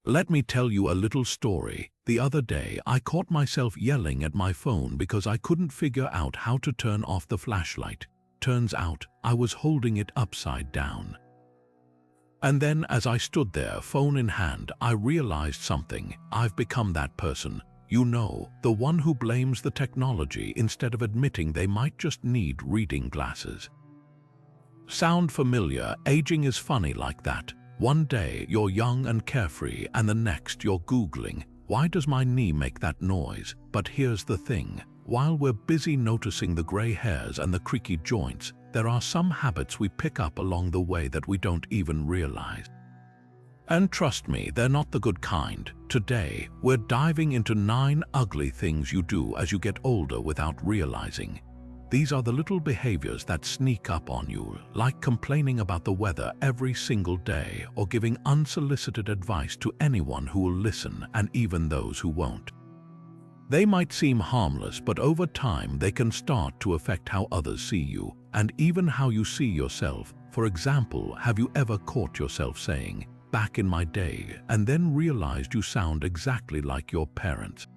Let me tell you a little story. The other day, I caught myself yelling at my phone because I couldn't figure out how to turn off the flashlight. Turns out, I was holding it upside down. And then, as I stood there, phone in hand, I realized something. I've become that person. You know, the one who blames the technology instead of admitting they might just need reading glasses. Sound familiar? Aging is funny like that. One day, you're young and carefree, and the next, you're Googling, "Why does my knee make that noise?" But here's the thing. While we're busy noticing the gray hairs and the creaky joints, there are some habits we pick up along the way that we don't even realize. And trust me, they're not the good kind. Today, we're diving into 9 ugly things you do as you get older without realizing. These are the little behaviors that sneak up on you, like complaining about the weather every single day or giving unsolicited advice to anyone who will listen, and even those who won't. They might seem harmless, but over time they can start to affect how others see you, and even how you see yourself. For example, have you ever caught yourself saying, "Back in my day," and then realized you sound exactly like your parents?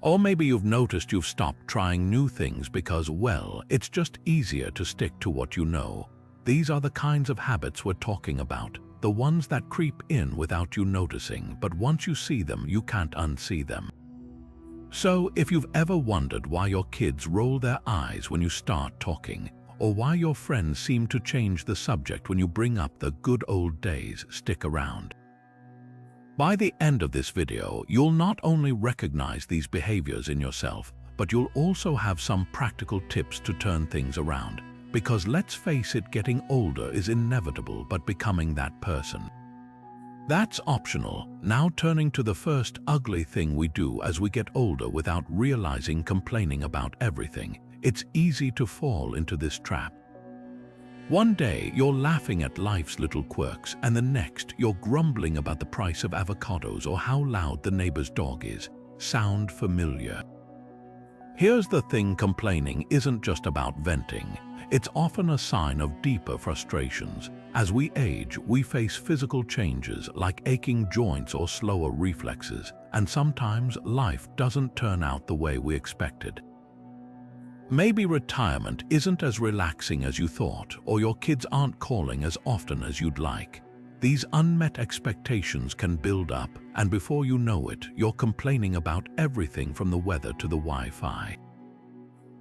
Or maybe you've noticed you've stopped trying new things because, well, it's just easier to stick to what you know. These are the kinds of habits we're talking about, the ones that creep in without you noticing, but once you see them, you can't unsee them. So, if you've ever wondered why your kids roll their eyes when you start talking, or why your friends seem to change the subject when you bring up the good old days, stick around. By the end of this video, you'll not only recognize these behaviors in yourself, but you'll also have some practical tips to turn things around. Because let's face it, getting older is inevitable, but becoming that person, that's optional. Now turning to the first ugly thing we do as we get older without realizing: complaining about everything. It's easy to fall into this trap. One day, you're laughing at life's little quirks, and the next, you're grumbling about the price of avocados or how loud the neighbor's dog is. Sound familiar? Here's the thing: complaining isn't just about venting. It's often a sign of deeper frustrations. As we age, we face physical changes like aching joints or slower reflexes, and sometimes life doesn't turn out the way we expected. Maybe retirement isn't as relaxing as you thought, or your kids aren't calling as often as you'd like. These unmet expectations can build up, and before you know it, you're complaining about everything from the weather to the Wi-Fi.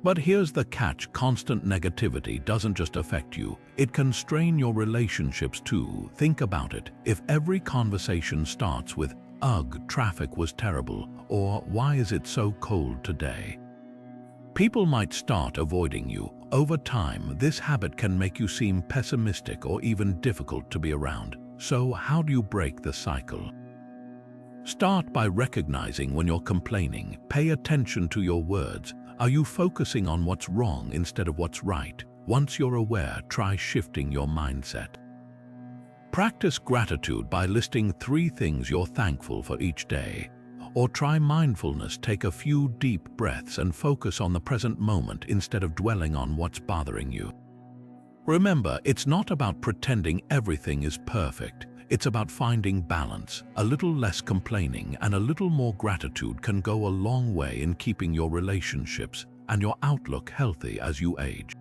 But here's the catch: constant negativity doesn't just affect you, it can strain your relationships too. Think about it. If every conversation starts with, "Ugh, traffic was terrible," or "Why is it so cold today?" people might start avoiding you. Over time, this habit can make you seem pessimistic or even difficult to be around. So how do you break the cycle? Start by recognizing when you're complaining. Pay attention to your words. Are you focusing on what's wrong instead of what's right? Once you're aware, try shifting your mindset. Practice gratitude by listing 3 things you're thankful for each day. Or try mindfulness. Take a few deep breaths and focus on the present moment instead of dwelling on what's bothering you. Remember, it's not about pretending everything is perfect. It's about finding balance. A little less complaining and a little more gratitude can go a long way in keeping your relationships and your outlook healthy as you age.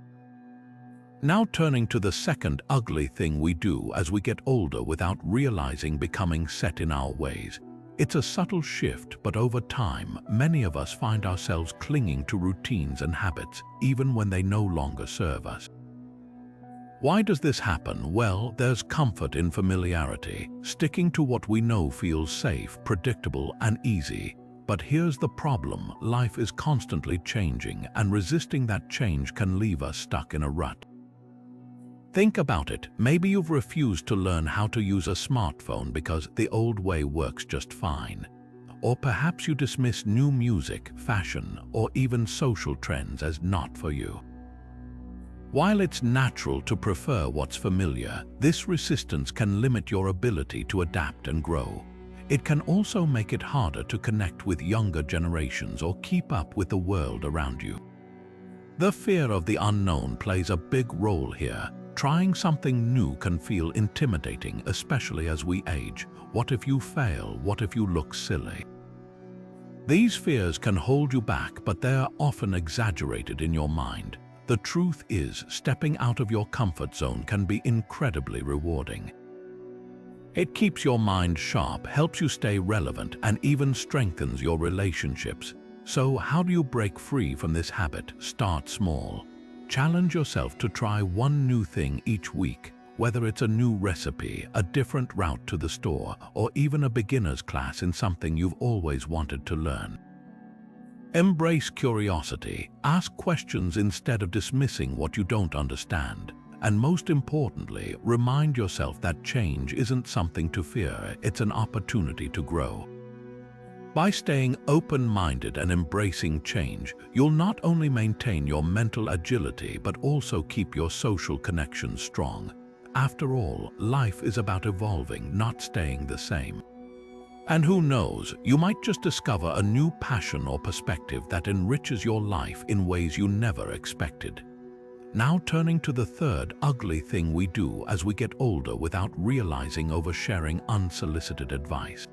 Now turning to the second ugly thing we do as we get older without realizing: becoming set in our ways. It's a subtle shift, but over time, many of us find ourselves clinging to routines and habits, even when they no longer serve us. Why does this happen? Well, there's comfort in familiarity. Sticking to what we know feels safe, predictable, and easy. But here's the problem: life is constantly changing, and resisting that change can leave us stuck in a rut. Think about it. Maybe you've refused to learn how to use a smartphone because the old way works just fine. Or perhaps you dismiss new music, fashion, or even social trends as not for you. While it's natural to prefer what's familiar, this resistance can limit your ability to adapt and grow. It can also make it harder to connect with younger generations or keep up with the world around you. The fear of the unknown plays a big role here. Trying something new can feel intimidating, especially as we age. What if you fail? What if you look silly? These fears can hold you back, but they are often exaggerated in your mind. The truth is, stepping out of your comfort zone can be incredibly rewarding. It keeps your mind sharp, helps you stay relevant, and even strengthens your relationships. So, how do you break free from this habit? Start small. Challenge yourself to try one new thing each week, whether it's a new recipe, a different route to the store, or even a beginner's class in something you've always wanted to learn. Embrace curiosity. Ask questions instead of dismissing what you don't understand. And most importantly, remind yourself that change isn't something to fear, it's an opportunity to grow. By staying open-minded and embracing change, you'll not only maintain your mental agility but also keep your social connections strong. After all, life is about evolving, not staying the same. And who knows, you might just discover a new passion or perspective that enriches your life in ways you never expected. Now turning to the third ugly thing we do as we get older without realizing: oversharing unsolicited advice.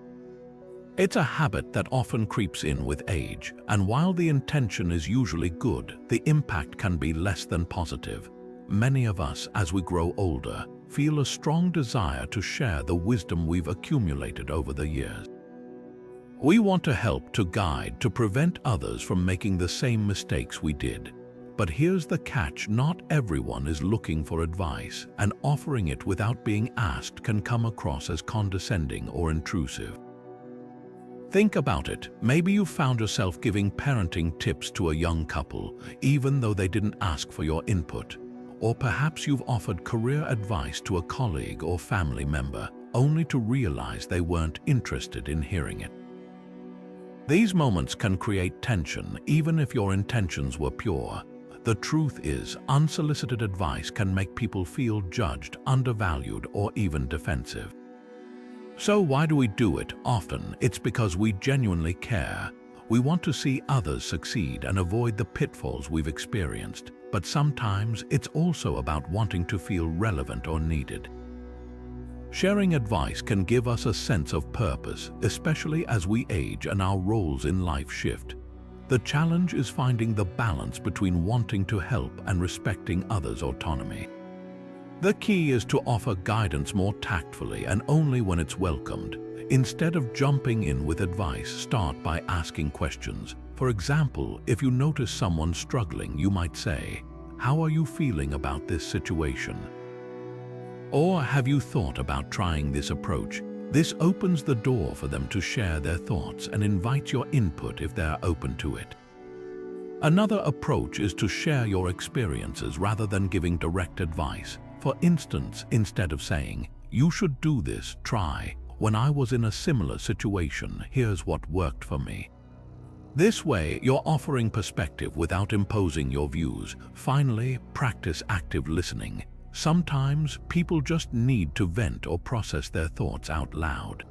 It's a habit that often creeps in with age, and while the intention is usually good, the impact can be less than positive. Many of us, as we grow older, feel a strong desire to share the wisdom we've accumulated over the years. We want to help, to guide, to prevent others from making the same mistakes we did. But here's the catch: not everyone is looking for advice, and offering it without being asked can come across as condescending or intrusive. Think about it. Maybe you found yourself giving parenting tips to a young couple, even though they didn't ask for your input. Or perhaps you've offered career advice to a colleague or family member, only to realize they weren't interested in hearing it. These moments can create tension, even if your intentions were pure. The truth is, unsolicited advice can make people feel judged, undervalued, or even defensive. So why do we do it? Often, it's because we genuinely care. We want to see others succeed and avoid the pitfalls we've experienced. But sometimes it's also about wanting to feel relevant or needed. Sharing advice can give us a sense of purpose, especially as we age and our roles in life shift. The challenge is finding the balance between wanting to help and respecting others' autonomy. The key is to offer guidance more tactfully and only when it's welcomed. Instead of jumping in with advice, start by asking questions. For example, if you notice someone struggling, you might say, "How are you feeling about this situation?" Or, "Have you thought about trying this approach?" This opens the door for them to share their thoughts and invites your input if they're open to it. Another approach is to share your experiences rather than giving direct advice. For instance, instead of saying, "You should do this, try. When I was in a similar situation, here's what worked for me." This way, you're offering perspective without imposing your views. Finally, practice active listening. Sometimes people just need to vent or process their thoughts out loud.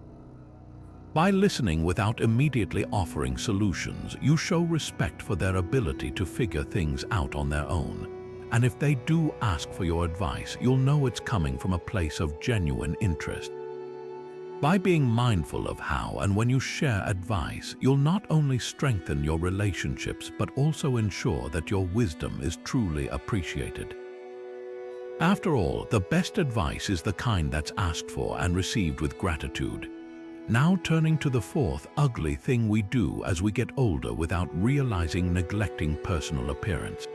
By listening without immediately offering solutions, you show respect for their ability to figure things out on their own. And if they do ask for your advice, you'll know it's coming from a place of genuine interest. By being mindful of how and when you share advice, you'll not only strengthen your relationships but also ensure that your wisdom is truly appreciated. After all, the best advice is the kind that's asked for and received with gratitude. Now turning to the fourth ugly thing we do as we get older without realizing: neglecting personal appearance.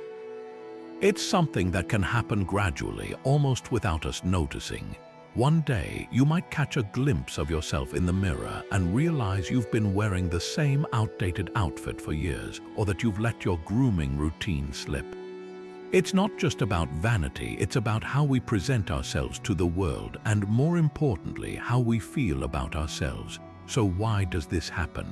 It's something that can happen gradually, almost without us noticing. One day, you might catch a glimpse of yourself in the mirror and realize you've been wearing the same outdated outfit for years, or that you've let your grooming routine slip. It's not just about vanity, it's about how we present ourselves to the world and, more importantly, how we feel about ourselves. So why does this happen?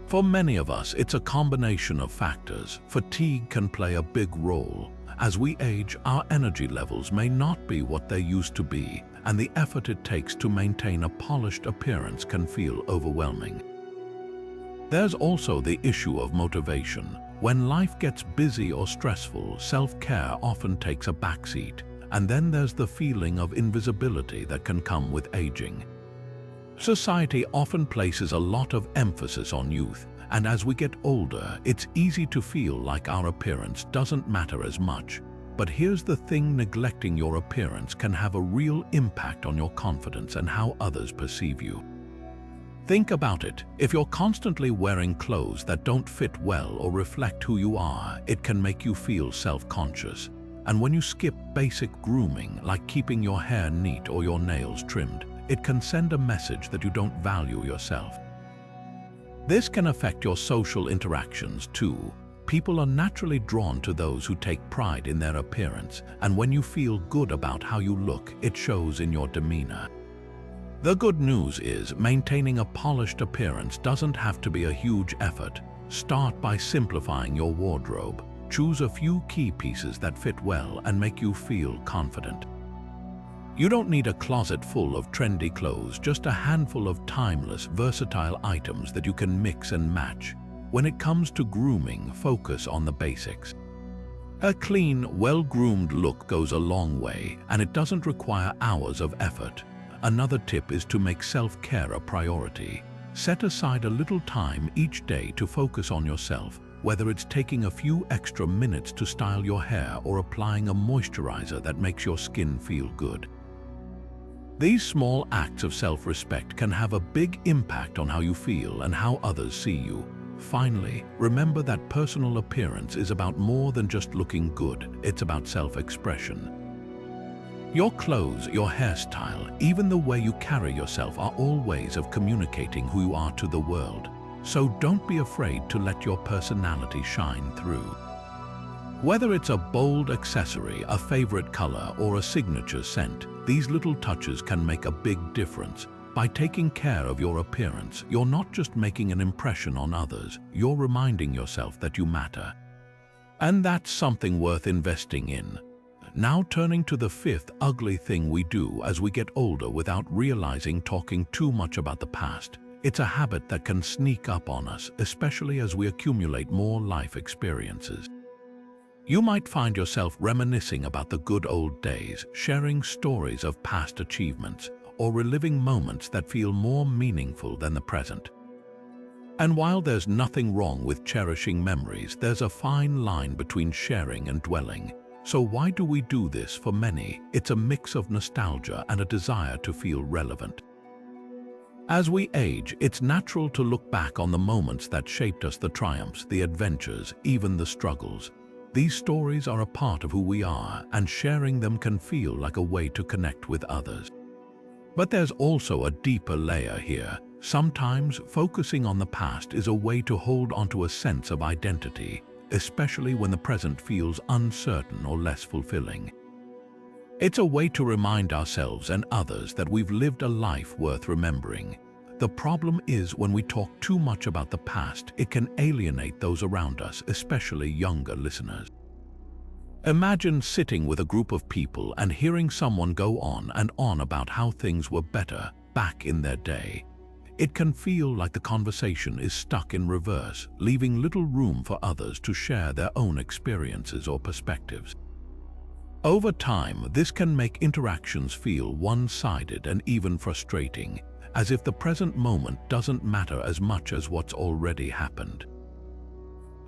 For many of us, it's a combination of factors. Fatigue can play a big role. As we age, our energy levels may not be what they used to be, and the effort it takes to maintain a polished appearance can feel overwhelming. There's also the issue of motivation. When life gets busy or stressful, self-care often takes a backseat, And then there's the feeling of invisibility that can come with aging. Society often places a lot of emphasis on youth, and as we get older, it's easy to feel like our appearance doesn't matter as much. But here's the thing: neglecting your appearance can have a real impact on your confidence and how others perceive you. Think about it. If you're constantly wearing clothes that don't fit well or reflect who you are, it can make you feel self-conscious. And when you skip basic grooming, like keeping your hair neat or your nails trimmed, it can send a message that you don't value yourself. This can affect your social interactions too. People are naturally drawn to those who take pride in their appearance, and when you feel good about how you look, it shows in your demeanor. The good news is, maintaining a polished appearance doesn't have to be a huge effort. Start by simplifying your wardrobe. Choose a few key pieces that fit well and make you feel confident. You don't need a closet full of trendy clothes, just a handful of timeless, versatile items that you can mix and match. When it comes to grooming, focus on the basics. A clean, well-groomed look goes a long way, and it doesn't require hours of effort. Another tip is to make self-care a priority. Set aside a little time each day to focus on yourself, whether it's taking a few extra minutes to style your hair or applying a moisturizer that makes your skin feel good. These small acts of self-respect can have a big impact on how you feel and how others see you. Finally, remember that personal appearance is about more than just looking good. It's about self-expression. Your clothes, your hairstyle, even the way you carry yourself are all ways of communicating who you are to the world. So don't be afraid to let your personality shine through. Whether it's a bold accessory, a favorite color, or a signature scent, these little touches can make a big difference. By taking care of your appearance, you're not just making an impression on others, you're reminding yourself that you matter. And that's something worth investing in. Now turning to the fifth ugly thing we do as we get older without realizing: talking too much about the past. It's a habit that can sneak up on us, especially as we accumulate more life experiences. You might find yourself reminiscing about the good old days, sharing stories of past achievements, or reliving moments that feel more meaningful than the present. And while there's nothing wrong with cherishing memories, there's a fine line between sharing and dwelling. So why do we do this? For many, it's a mix of nostalgia and a desire to feel relevant. As we age, it's natural to look back on the moments that shaped us, the triumphs, the adventures, even the struggles. These stories are a part of who we are, and sharing them can feel like a way to connect with others. But there's also a deeper layer here. Sometimes focusing on the past is a way to hold onto a sense of identity, especially when the present feels uncertain or less fulfilling. It's a way to remind ourselves and others that we've lived a life worth remembering. The problem is, when we talk too much about the past, it can alienate those around us, especially younger listeners. Imagine sitting with a group of people and hearing someone go on and on about how things were better back in their day. It can feel like the conversation is stuck in reverse, leaving little room for others to share their own experiences or perspectives. Over time, this can make interactions feel one-sided and even frustrating, as if the present moment doesn't matter as much as what's already happened.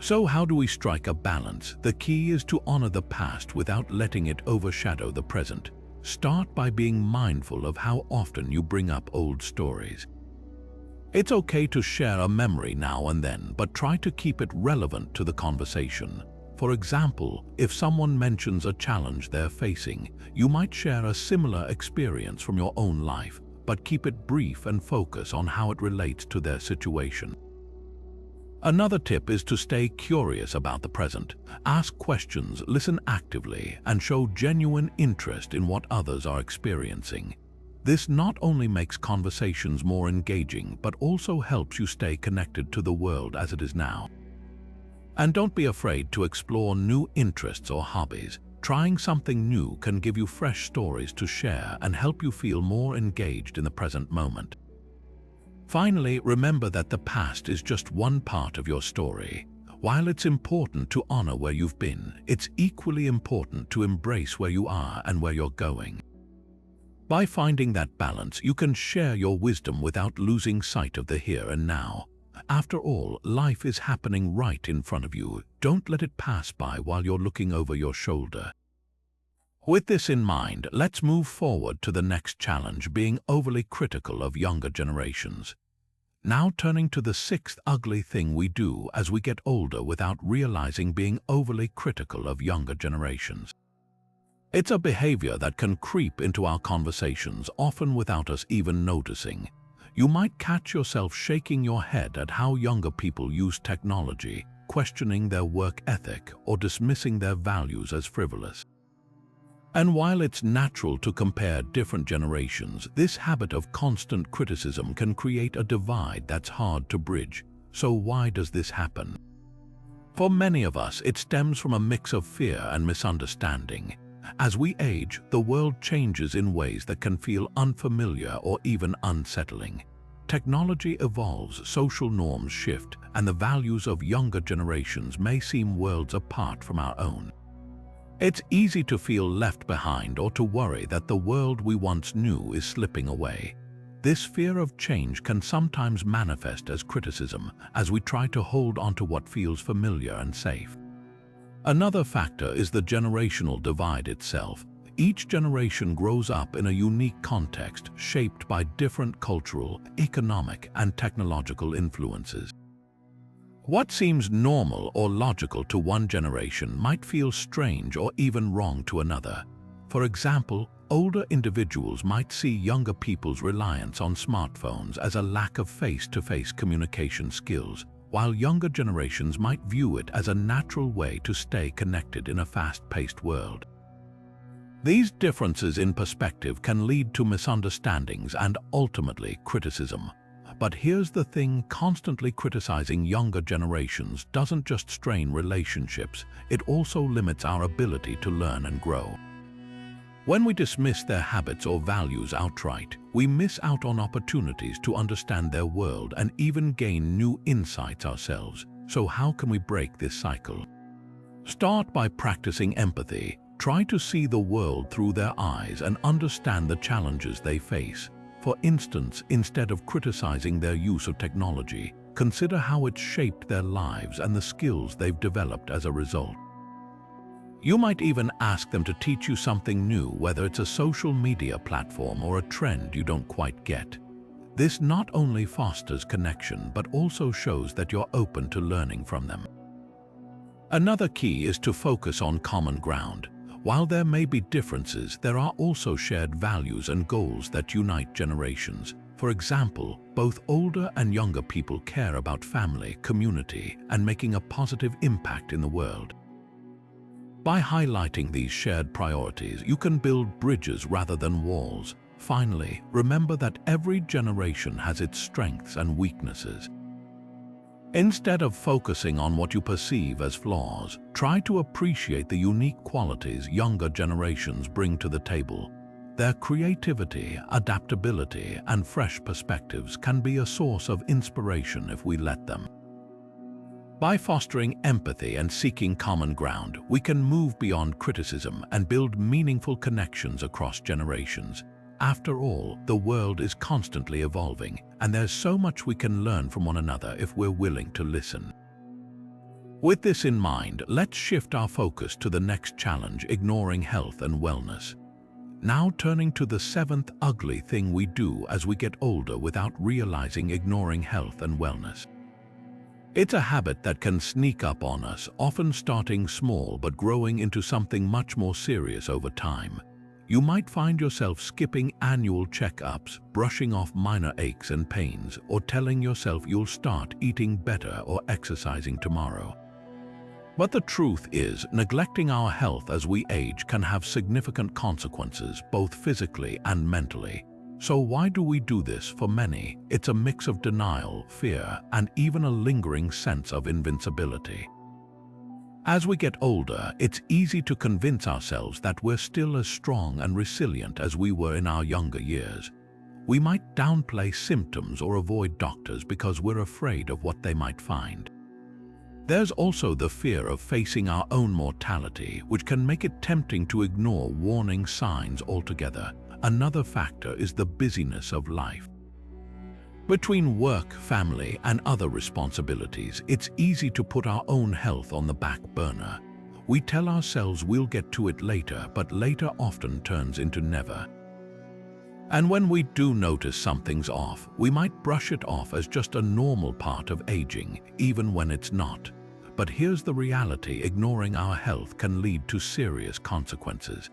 So how do we strike a balance? The key is to honor the past without letting it overshadow the present. Start by being mindful of how often you bring up old stories. It's okay to share a memory now and then, but try to keep it relevant to the conversation. For example, if someone mentions a challenge they're facing, you might share a similar experience from your own life, but keep it brief and focus on how it relates to their situation. Another tip is to stay curious about the present. Ask questions, listen actively, and show genuine interest in what others are experiencing. This not only makes conversations more engaging, but also helps you stay connected to the world as it is now. And don't be afraid to explore new interests or hobbies. Trying something new can give you fresh stories to share and help you feel more engaged in the present moment. Finally, remember that the past is just one part of your story. While it's important to honor where you've been, it's equally important to embrace where you are and where you're going. By finding that balance, you can share your wisdom without losing sight of the here and now. After all, life is happening right in front of you. Don't let it pass by while you're looking over your shoulder. With this in mind, let's move forward to the next challenge, being overly critical of younger generations. Now turning to the sixth ugly thing we do as we get older without realizing, being overly critical of younger generations. It's a behavior that can creep into our conversations, often without us even noticing. You might catch yourself shaking your head at how younger people use technology, questioning their work ethic, or dismissing their values as frivolous. And while it's natural to compare different generations, this habit of constant criticism can create a divide that's hard to bridge. So why does this happen? For many of us, it stems from a mix of fear and misunderstanding. As we age, the world changes in ways that can feel unfamiliar or even unsettling. Technology evolves, social norms shift, and the values of younger generations may seem worlds apart from our own. It's easy to feel left behind or to worry that the world we once knew is slipping away. This fear of change can sometimes manifest as criticism as we try to hold on to what feels familiar and safe. Another factor is the generational divide itself. Each generation grows up in a unique context shaped by different cultural, economic, and technological influences. What seems normal or logical to one generation might feel strange or even wrong to another. For example, older individuals might see younger people's reliance on smartphones as a lack of face-to-face communication skills, while younger generations might view it as a natural way to stay connected in a fast-paced world. These differences in perspective can lead to misunderstandings and ultimately criticism. But here's the thing, constantly criticizing younger generations doesn't just strain relationships, it also limits our ability to learn and grow. When we dismiss their habits or values outright, we miss out on opportunities to understand their world and even gain new insights ourselves. So how can we break this cycle? Start by practicing empathy. Try to see the world through their eyes and understand the challenges they face. For instance, instead of criticizing their use of technology, consider how it's shaped their lives and the skills they've developed as a result. You might even ask them to teach you something new, whether it's a social media platform or a trend you don't quite get. This not only fosters connection, but also shows that you're open to learning from them. Another key is to focus on common ground. While there may be differences, there are also shared values and goals that unite generations. For example, both older and younger people care about family, community, and making a positive impact in the world. By highlighting these shared priorities, you can build bridges rather than walls. Finally, remember that every generation has its strengths and weaknesses. Instead of focusing on what you perceive as flaws, try to appreciate the unique qualities younger generations bring to the table. Their creativity, adaptability, and fresh perspectives can be a source of inspiration if we let them. By fostering empathy and seeking common ground, we can move beyond criticism and build meaningful connections across generations. After all, the world is constantly evolving, and there's so much we can learn from one another if we're willing to listen. With this in mind, let's shift our focus to the next challenge, ignoring health and wellness. Now turning to the seventh ugly thing we do as we get older without realizing, ignoring health and wellness. It's a habit that can sneak up on us, often starting small but growing into something much more serious over time. You might find yourself skipping annual checkups, brushing off minor aches and pains, or telling yourself you'll start eating better or exercising tomorrow. But the truth is, neglecting our health as we age can have significant consequences, both physically and mentally. So why do we do this? For many, it's a mix of denial, fear, and even a lingering sense of invincibility. As we get older, it's easy to convince ourselves that we're still as strong and resilient as we were in our younger years. We might downplay symptoms or avoid doctors because we're afraid of what they might find. There's also the fear of facing our own mortality, which can make it tempting to ignore warning signs altogether. Another factor is the busyness of life. Between work, family, and other responsibilities, it's easy to put our own health on the back burner. We tell ourselves we'll get to it later, but later often turns into never. And when we do notice something's off, we might brush it off as just a normal part of aging, even when it's not. But here's the reality: ignoring our health can lead to serious consequences.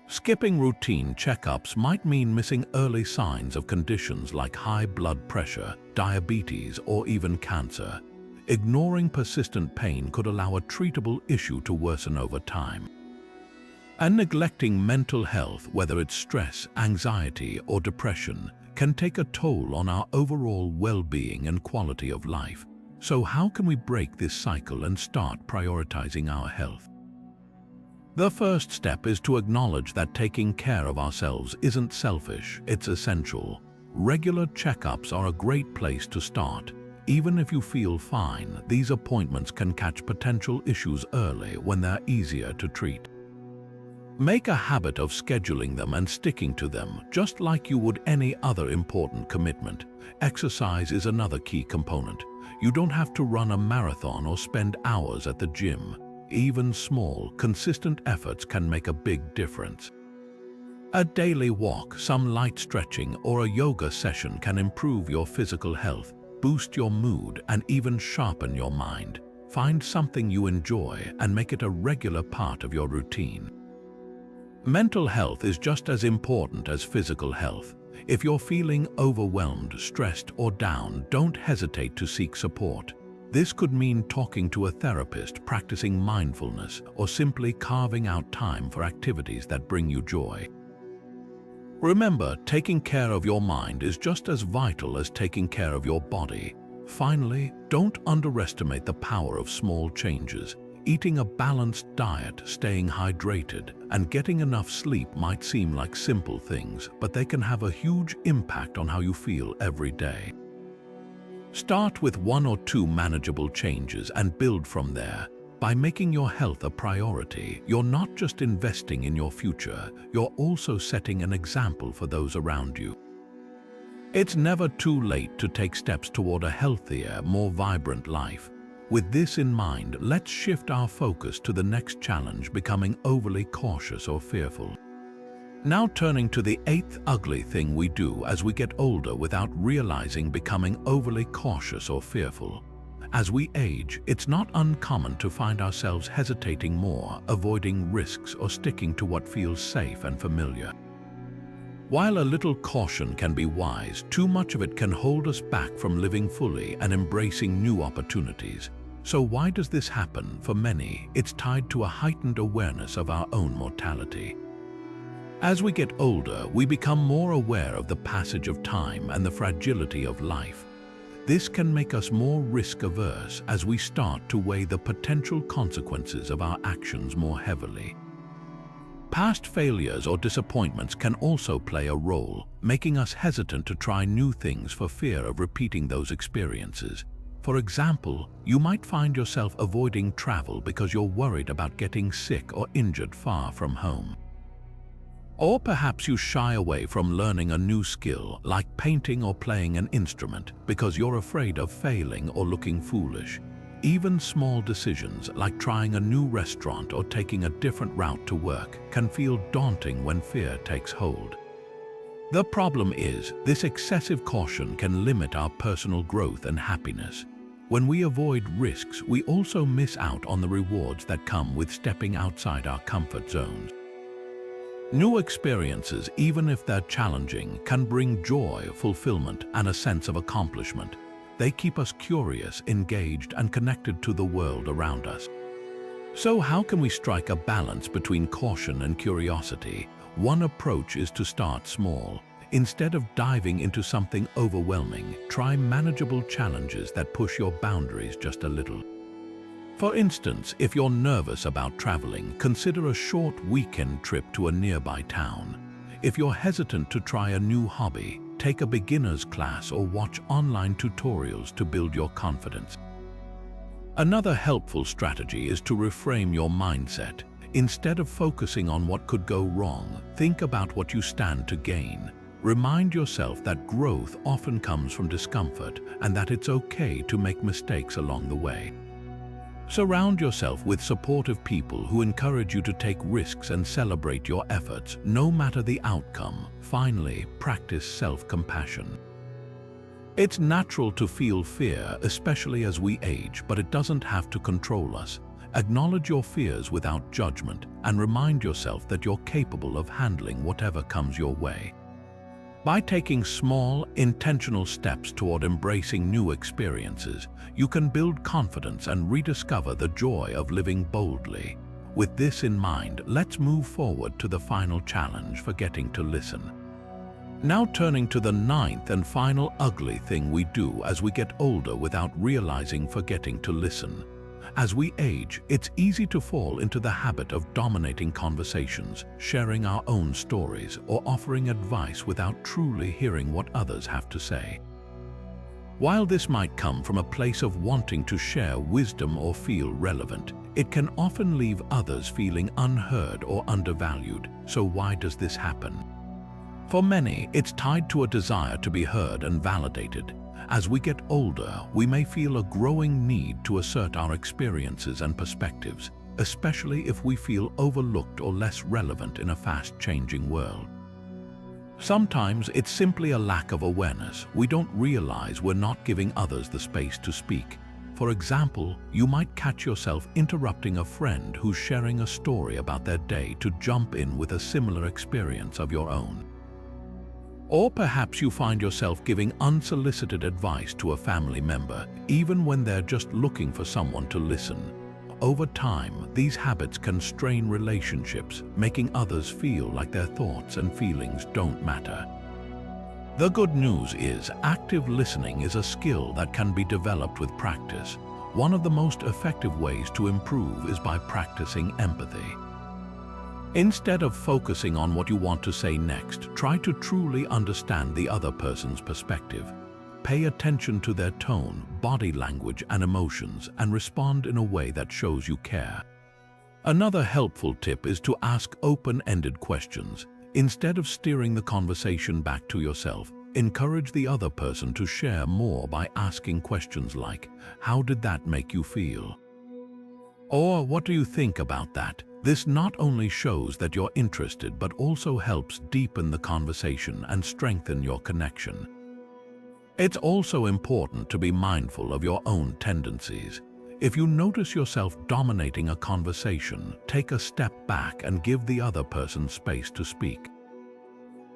Skipping routine checkups might mean missing early signs of conditions like high blood pressure, diabetes, or even cancer. Ignoring persistent pain could allow a treatable issue to worsen over time. And neglecting mental health, whether it's stress, anxiety, or depression, can take a toll on our overall well-being and quality of life. So how can we break this cycle and start prioritizing our health? The first step is to acknowledge that taking care of ourselves isn't selfish, it's essential. Regular checkups are a great place to start. Even if you feel fine, these appointments can catch potential issues early when they're easier to treat. Make a habit of scheduling them and sticking to them, just like you would any other important commitment. Exercise is another key component. You don't have to run a marathon or spend hours at the gym. Even small, consistent efforts can make a big difference. A daily walk, some light stretching, or a yoga session can improve your physical health, boost your mood, and even sharpen your mind. Find something you enjoy and make it a regular part of your routine. Mental health is just as important as physical health. If you're feeling overwhelmed, stressed, or down, don't hesitate to seek support. This could mean talking to a therapist, practicing mindfulness, or simply carving out time for activities that bring you joy. Remember, taking care of your mind is just as vital as taking care of your body. Finally, don't underestimate the power of small changes. Eating a balanced diet, staying hydrated, and getting enough sleep might seem like simple things, but they can have a huge impact on how you feel every day. Start with 1 or 2 manageable changes and build from there. By making your health a priority, you're not just investing in your future, you're also setting an example for those around you. It's never too late to take steps toward a healthier, more vibrant life. With this in mind, let's shift our focus to the next challenge: becoming overly cautious or fearful. Now turning to the 8th ugly thing we do as we get older without realizing: becoming overly cautious or fearful. As we age, it's not uncommon to find ourselves hesitating more, avoiding risks, or sticking to what feels safe and familiar. While a little caution can be wise, too much of it can hold us back from living fully and embracing new opportunities. So why does this happen? For many, it's tied to a heightened awareness of our own mortality. As we get older, we become more aware of the passage of time and the fragility of life. This can make us more risk-averse as we start to weigh the potential consequences of our actions more heavily. Past failures or disappointments can also play a role, making us hesitant to try new things for fear of repeating those experiences. For example, you might find yourself avoiding travel because you're worried about getting sick or injured far from home. Or perhaps you shy away from learning a new skill, like painting or playing an instrument, because you're afraid of failing or looking foolish. Even small decisions, like trying a new restaurant or taking a different route to work, can feel daunting when fear takes hold. The problem is, this excessive caution can limit our personal growth and happiness. When we avoid risks, we also miss out on the rewards that come with stepping outside our comfort zones. New experiences, even if they're challenging, can bring joy, fulfillment, and a sense of accomplishment. They keep us curious, engaged, and connected to the world around us. So how can we strike a balance between caution and curiosity? One approach is to start small. Instead of diving into something overwhelming, try manageable challenges that push your boundaries just a little. For instance, if you're nervous about traveling, consider a short weekend trip to a nearby town. If you're hesitant to try a new hobby, take a beginner's class or watch online tutorials to build your confidence. Another helpful strategy is to reframe your mindset. Instead of focusing on what could go wrong, think about what you stand to gain. Remind yourself that growth often comes from discomfort and that it's okay to make mistakes along the way. Surround yourself with supportive people who encourage you to take risks and celebrate your efforts, no matter the outcome. Finally, practice self-compassion. It's natural to feel fear, especially as we age, but it doesn't have to control us. Acknowledge your fears without judgment and remind yourself that you're capable of handling whatever comes your way. By taking small, intentional steps toward embracing new experiences, you can build confidence and rediscover the joy of living boldly. With this in mind, let's move forward to the final challenge: forgetting to listen. Now turning to the ninth and final ugly thing we do as we get older without realizing: forgetting to listen. As we age, it's easy to fall into the habit of dominating conversations, sharing our own stories, or offering advice without truly hearing what others have to say. While this might come from a place of wanting to share wisdom or feel relevant, it can often leave others feeling unheard or undervalued. So why does this happen? For many, it's tied to a desire to be heard and validated. As we get older, we may feel a growing need to assert our experiences and perspectives, especially if we feel overlooked or less relevant in a fast-changing world. Sometimes it's simply a lack of awareness. We don't realize we're not giving others the space to speak. For example, you might catch yourself interrupting a friend who's sharing a story about their day to jump in with a similar experience of your own. Or perhaps you find yourself giving unsolicited advice to a family member, even when they're just looking for someone to listen. Over time, these habits can strain relationships, making others feel like their thoughts and feelings don't matter. The good news is, active listening is a skill that can be developed with practice. One of the most effective ways to improve is by practicing empathy. Instead of focusing on what you want to say next, try to truly understand the other person's perspective. Pay attention to their tone, body language, and emotions, and respond in a way that shows you care. Another helpful tip is to ask open-ended questions. Instead of steering the conversation back to yourself, encourage the other person to share more by asking questions like, "How did that make you feel?" Or, "What do you think about that?" This not only shows that you're interested, but also helps deepen the conversation and strengthen your connection. It's also important to be mindful of your own tendencies. If you notice yourself dominating a conversation, take a step back and give the other person space to speak.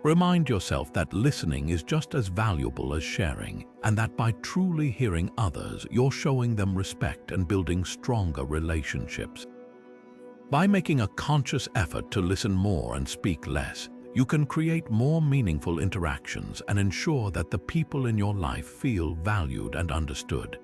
Remind yourself that listening is just as valuable as sharing, and that by truly hearing others, you're showing them respect and building stronger relationships. By making a conscious effort to listen more and speak less, you can create more meaningful interactions and ensure that the people in your life feel valued and understood.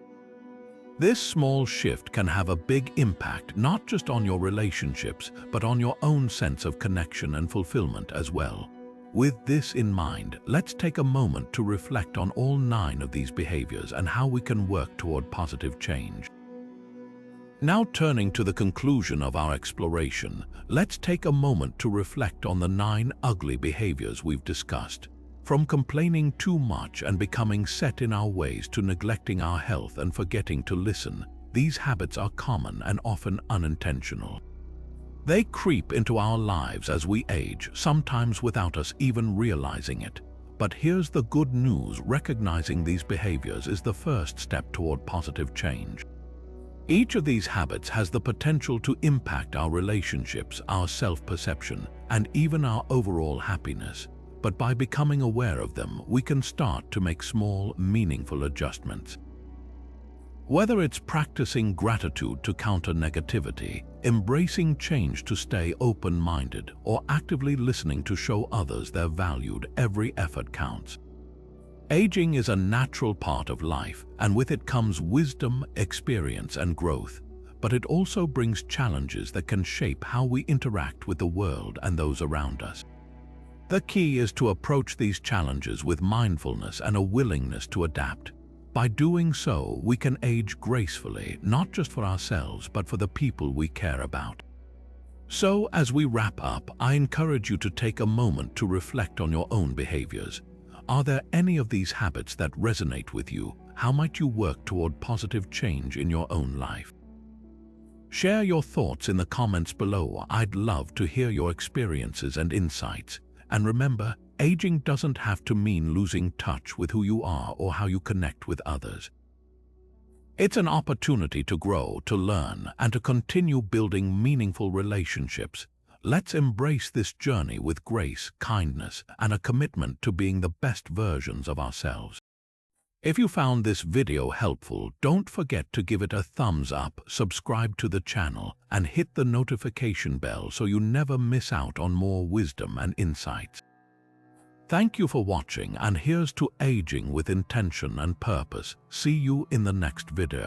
This small shift can have a big impact not just on your relationships, but on your own sense of connection and fulfillment as well. With this in mind, let's take a moment to reflect on all 9 of these behaviors and how we can work toward positive change. Now turning to the conclusion of our exploration, let's take a moment to reflect on the 9 ugly behaviors we've discussed. From complaining too much and becoming set in our ways to neglecting our health and forgetting to listen, these habits are common and often unintentional. They creep into our lives as we age, sometimes without us even realizing it. But here's the good news: recognizing these behaviors is the first step toward positive change. Each of these habits has the potential to impact our relationships, our self-perception, and even our overall happiness. But by becoming aware of them, we can start to make small, meaningful adjustments. Whether it's practicing gratitude to counter negativity, embracing change to stay open-minded, or actively listening to show others they're valued, every effort counts. Aging is a natural part of life, and with it comes wisdom, experience, and growth. But it also brings challenges that can shape how we interact with the world and those around us. The key is to approach these challenges with mindfulness and a willingness to adapt. By doing so, we can age gracefully, not just for ourselves, but for the people we care about. So, as we wrap up, I encourage you to take a moment to reflect on your own behaviors. Are there any of these habits that resonate with you? How might you work toward positive change in your own life? Share your thoughts in the comments below. I'd love to hear your experiences and insights. And remember, aging doesn't have to mean losing touch with who you are or how you connect with others. It's an opportunity to grow, to learn, and to continue building meaningful relationships. Let's embrace this journey with grace, kindness, and a commitment to being the best versions of ourselves. If you found this video helpful, don't forget to give it a thumbs up, subscribe to the channel, and hit the notification bell so you never miss out on more wisdom and insights. Thank you for watching, and here's to aging with intention and purpose. See you in the next video.